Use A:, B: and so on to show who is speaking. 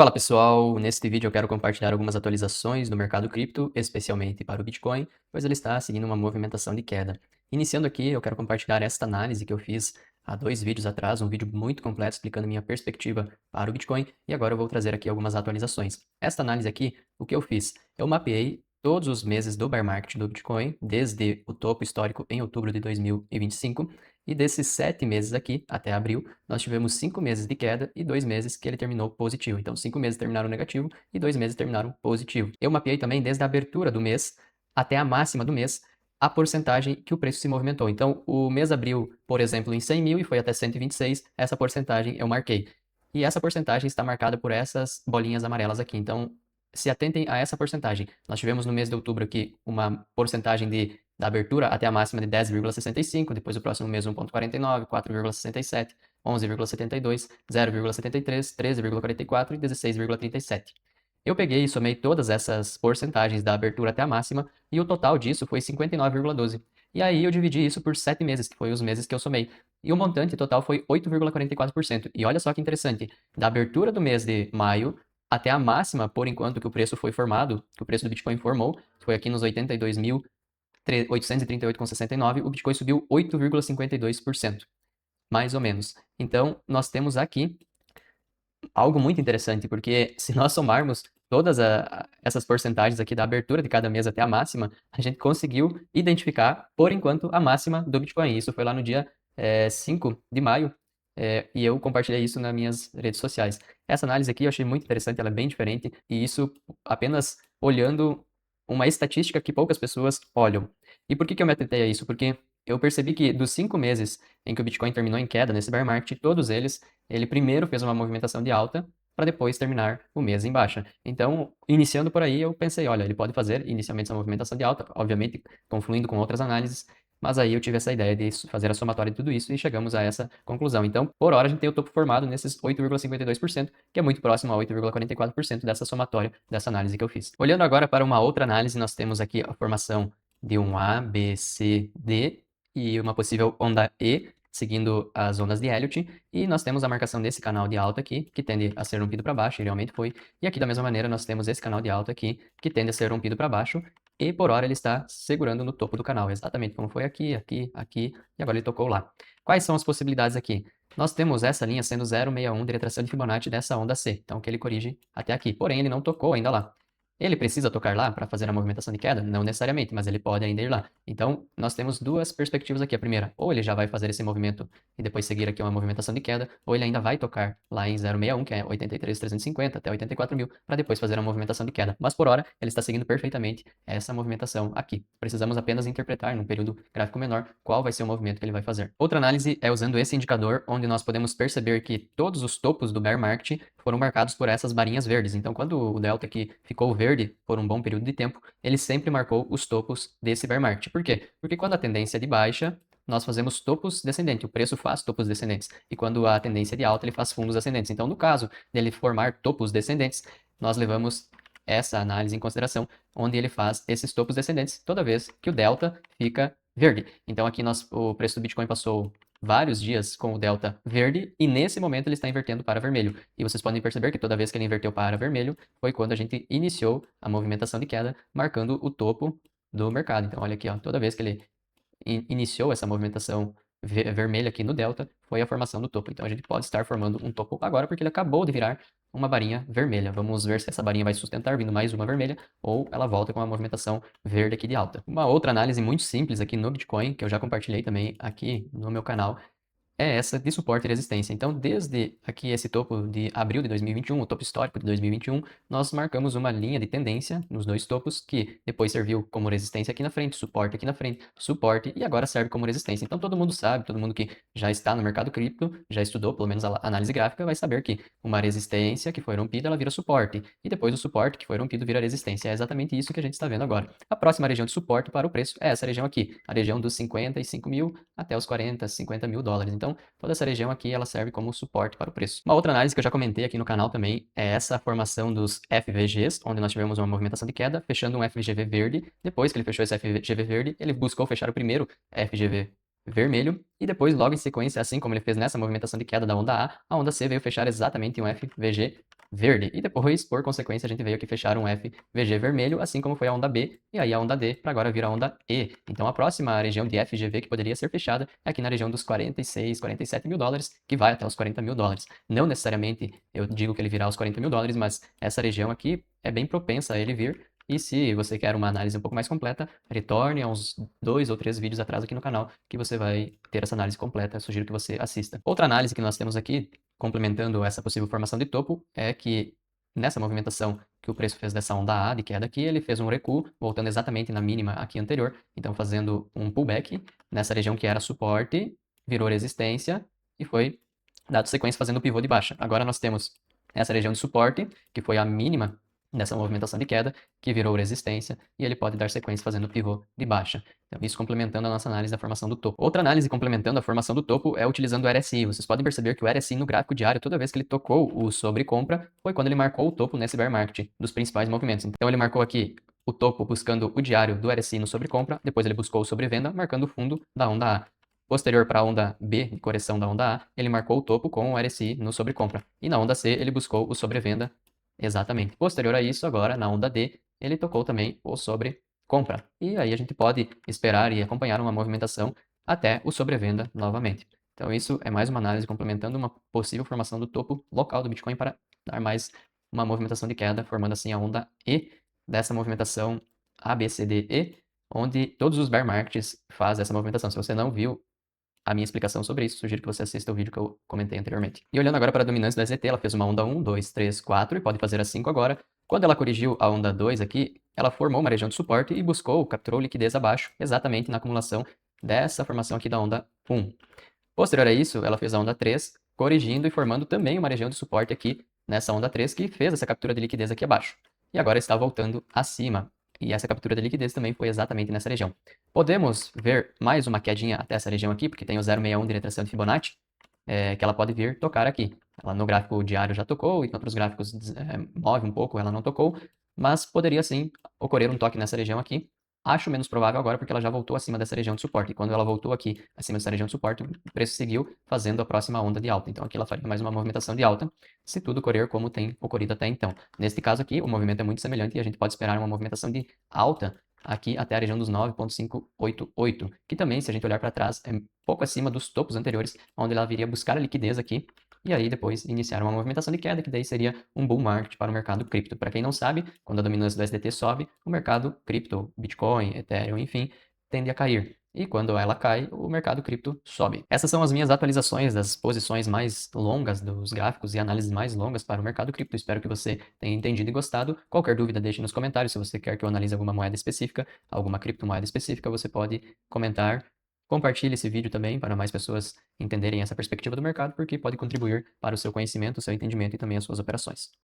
A: Fala pessoal, neste vídeo eu quero compartilhar algumas atualizações do mercado cripto, especialmente para o Bitcoin, pois ele está seguindo uma movimentação de queda. Iniciando aqui, eu quero compartilhar esta análise que eu fiz há 2 vídeos atrás, um vídeo muito completo explicando minha perspectiva para o Bitcoin, e agora eu vou trazer aqui algumas atualizações. Esta análise aqui, o que eu fiz? Eu mapeei todos os meses do bear market do Bitcoin, desde o topo histórico em outubro de 2025, e desses 7 meses aqui, até abril, nós tivemos 5 meses de queda e 2 meses que ele terminou positivo. Então, 5 meses terminaram negativo e 2 meses terminaram positivo. Eu mapeei também desde a abertura do mês até a máxima do mês a porcentagem que o preço se movimentou. Então, o mês abriu, por exemplo, em 100 mil e foi até 126, essa porcentagem eu marquei. E essa porcentagem está marcada por essas bolinhas amarelas aqui. Então, se atentem a essa porcentagem. Nós tivemos no mês de outubro aqui uma porcentagem da abertura até a máxima de 10,65, depois o próximo mês 1,49, 4,67, 11,72, 0,73, 13,44 e 16,37. Eu peguei e somei todas essas porcentagens da abertura até a máxima e o total disso foi 59,12. E aí eu dividi isso por 7 meses, que foi os meses que eu somei. E o montante total foi 8,44%. E olha só que interessante, da abertura do mês de maio até a máxima, por enquanto que o preço foi formado, que o preço do Bitcoin formou, foi aqui nos 82.838,69, o Bitcoin subiu 8,52%, mais ou menos. Então, nós temos aqui algo muito interessante, porque se nós somarmos todas essas porcentagens aqui da abertura de cada mês até a máxima, a gente conseguiu identificar, por enquanto, a máxima do Bitcoin. Isso foi lá no dia 5 de maio, e eu compartilhei isso nas minhas redes sociais. Essa análise aqui eu achei muito interessante, ela é bem diferente, e isso apenas olhando uma estatística que poucas pessoas olham. E por que eu me atentei a isso? Porque eu percebi que dos 5 meses em que o Bitcoin terminou em queda nesse bear market, todos eles ele primeiro fez uma movimentação de alta para depois terminar o mês em baixa. Então, iniciando por aí, eu pensei, olha, ele pode fazer inicialmente essa movimentação de alta, obviamente confluindo com outras análises, mas aí eu tive essa ideia de fazer a somatória de tudo isso e chegamos a essa conclusão. Então, por hora, a gente tem o topo formado nesses 8,52%, que é muito próximo a 8,44% dessa somatória, dessa análise que eu fiz. Olhando agora para uma outra análise, nós temos aqui a formação de um A, B, C, D e uma possível onda E, seguindo as ondas de Elliott, e nós temos a marcação desse canal de alta aqui, que tende a ser rompido para baixo, e realmente foi, e aqui da mesma maneira nós temos esse canal de alta aqui, que tende a ser rompido para baixo, e por hora ele está segurando no topo do canal, exatamente como foi aqui, aqui, aqui, e agora ele tocou lá. Quais são as possibilidades aqui? Nós temos essa linha sendo 0,61 de retração de Fibonacci dessa onda C, então que ele corrige até aqui, porém ele não tocou ainda lá. Ele precisa tocar lá para fazer a movimentação de queda? Não necessariamente, mas ele pode ainda ir lá. Então, nós temos duas perspectivas aqui. A primeira, ou ele já vai fazer esse movimento e depois seguir aqui uma movimentação de queda, ou ele ainda vai tocar lá em 0,61, que é 83.350 até 84 mil, para depois fazer a movimentação de queda. Mas por hora, ele está seguindo perfeitamente essa movimentação aqui. Precisamos apenas interpretar num período gráfico menor qual vai ser o movimento que ele vai fazer. Outra análise é usando esse indicador, onde nós podemos perceber que todos os topos do bear market foram marcados por essas varinhas verdes. Então, quando o delta aqui ficou verde por um bom período de tempo, ele sempre marcou os topos desse bear market. Por quê? Porque quando a tendência é de baixa, nós fazemos topos descendentes, o preço faz topos descendentes. E quando a tendência é de alta, ele faz fundos ascendentes. Então, no caso dele formar topos descendentes, nós levamos essa análise em consideração, onde ele faz esses topos descendentes toda vez que o delta fica verde. Então, aqui o preço do Bitcoin passou vários dias com o delta verde e nesse momento ele está invertendo para vermelho. E vocês podem perceber que toda vez que ele inverteu para vermelho foi quando a gente iniciou a movimentação de queda, marcando o topo do mercado. Então olha aqui, ó, toda vez que ele iniciou essa movimentação vermelha aqui no delta, foi a formação do topo. Então a gente pode estar formando um topo agora porque ele acabou de virar uma varinha vermelha. Vamos ver se essa varinha vai sustentar vindo mais uma vermelha ou ela volta com uma movimentação verde aqui de alta. Uma outra análise muito simples aqui no Bitcoin, que eu já compartilhei também aqui no meu canal, é essa de suporte e resistência. Então, desde aqui esse topo de abril de 2021, o topo histórico de 2021, nós marcamos uma linha de tendência nos dois topos que depois serviu como resistência aqui na frente, suporte e agora serve como resistência. Então, todo mundo sabe, todo mundo que já está no mercado cripto, já estudou pelo menos a análise gráfica, vai saber que uma resistência que foi rompida, ela vira suporte. E depois o suporte que foi rompido vira resistência. É exatamente isso que a gente está vendo agora. A próxima região de suporte para o preço é essa região aqui, a região dos 55 mil até os 40, 50 mil dólares. Então, toda essa região aqui, ela serve como suporte para o preço. Uma outra análise que eu já comentei aqui no canal também é essa formação dos FVGs, onde nós tivemos uma movimentação de queda, fechando um FGV verde. Depois que ele fechou esse FGV verde, ele buscou fechar o primeiro FGV vermelho, e depois, logo em sequência, assim como ele fez nessa movimentação de queda da onda A, a onda C veio fechar exatamente um FVG verde. E depois, por consequência, a gente veio aqui fechar um FVG vermelho, assim como foi a onda B, e aí a onda D para agora vir a onda E. Então a próxima região de FGV que poderia ser fechada é aqui na região dos 46, 47 mil dólares, que vai até os 40 mil dólares. Não necessariamente eu digo que ele virá aos 40 mil dólares, mas essa região aqui é bem propensa a ele vir. E se você quer uma análise um pouco mais completa, retorne a uns 2 ou 3 vídeos atrás aqui no canal, que você vai ter essa análise completa. Eu sugiro que você assista. Outra análise que nós temos aqui, complementando essa possível formação de topo, é que nessa movimentação que o preço fez dessa onda A de queda aqui, ele fez um recuo, voltando exatamente na mínima aqui anterior, então fazendo um pullback nessa região que era suporte, virou resistência e foi dado sequência fazendo o pivô de baixa. Agora nós temos essa região de suporte, que foi a mínima dessa movimentação de queda, que virou resistência, e ele pode dar sequência fazendo o pivô de baixa. Então, isso complementando a nossa análise da formação do topo. Outra análise complementando a formação do topo é utilizando o RSI. Vocês podem perceber que o RSI no gráfico diário, toda vez que ele tocou o sobrecompra, foi quando ele marcou o topo nesse bear market, dos principais movimentos. Então, ele marcou aqui o topo buscando o diário do RSI no sobrecompra, depois ele buscou o sobrevenda, marcando o fundo da onda A. Posterior para a onda B, de correção da onda A, ele marcou o topo com o RSI no sobrecompra. E na onda C, ele buscou o sobrevenda exatamente. Posterior a isso, agora, na onda D, ele tocou também o sobrecompra. E aí a gente pode esperar e acompanhar uma movimentação até o sobrevenda novamente. Então isso é mais uma análise complementando uma possível formação do topo local do Bitcoin para dar mais uma movimentação de queda, formando assim a onda E dessa movimentação ABCDE, onde todos os bear markets fazem essa movimentação. Se você não viu a minha explicação sobre isso, sugiro que você assista o vídeo que eu comentei anteriormente. E olhando agora para a dominância da ZT, ela fez uma onda 1, 2, 3, 4 e pode fazer a 5 agora. Quando ela corrigiu a onda 2 aqui, ela formou uma região de suporte e buscou, capturou liquidez abaixo, exatamente na acumulação dessa formação aqui da onda 1. Posterior a isso, ela fez a onda 3, corrigindo e formando também uma região de suporte aqui nessa onda 3, que fez essa captura de liquidez aqui abaixo. E agora está voltando acima. E essa captura de liquidez também foi exatamente nessa região. Podemos ver mais uma quedinha até essa região aqui, porque tem o 0,61 de retração de Fibonacci, que ela pode vir tocar aqui. Ela no gráfico diário já tocou, e em outros gráficos move um pouco, ela não tocou, mas poderia sim ocorrer um toque nessa região aqui. Acho menos provável agora porque ela já voltou acima dessa região de suporte. E quando ela voltou aqui acima dessa região de suporte, o preço seguiu fazendo a próxima onda de alta. Então aqui ela faria mais uma movimentação de alta, se tudo ocorrer como tem ocorrido até então. Neste caso aqui, o movimento é muito semelhante e a gente pode esperar uma movimentação de alta aqui até a região dos 9,588, que também, se a gente olhar para trás, é pouco acima dos topos anteriores, onde ela viria buscar a liquidez aqui, e aí depois iniciar uma movimentação de queda, que daí seria um bull market para o mercado cripto. Para quem não sabe, quando a dominância do SDT sobe, o mercado cripto, Bitcoin, Ethereum, enfim, tende a cair. E quando ela cai, o mercado cripto sobe. Essas são as minhas atualizações das posições mais longas dos gráficos e análises mais longas para o mercado cripto. Espero que você tenha entendido e gostado. Qualquer dúvida, deixe nos comentários. Se você quer que eu analise alguma moeda específica, alguma criptomoeda específica, você pode comentar. Compartilhe esse vídeo também para mais pessoas entenderem essa perspectiva do mercado, porque pode contribuir para o seu conhecimento, o seu entendimento e também as suas operações.